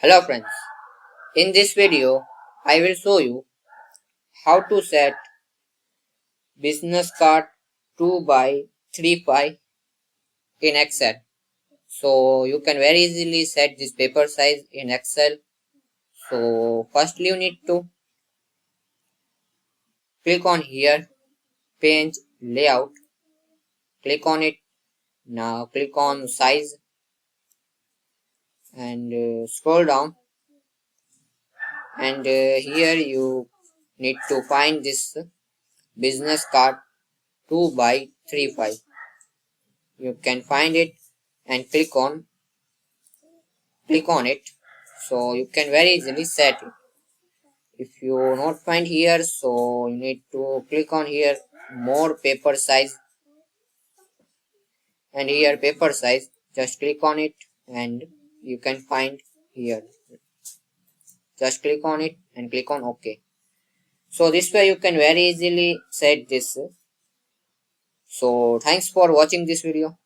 Hello friends, in this video I will show you how to set business card 2 by 3 pie in Excel. So you can very easily set this paper size in Excel. So firstly you need to click on here, page layout, click on it. Now click on size and scroll down, and here you need to find this business card 2 by 3 pie. You can find it and click on it, so you can very easily set it. If you not find here, so you need to click on here more paper size, and here paper size, just click on it and you can find here. Just click on it and click on OK. So this way you can very easily set this. So thanks for watching this video.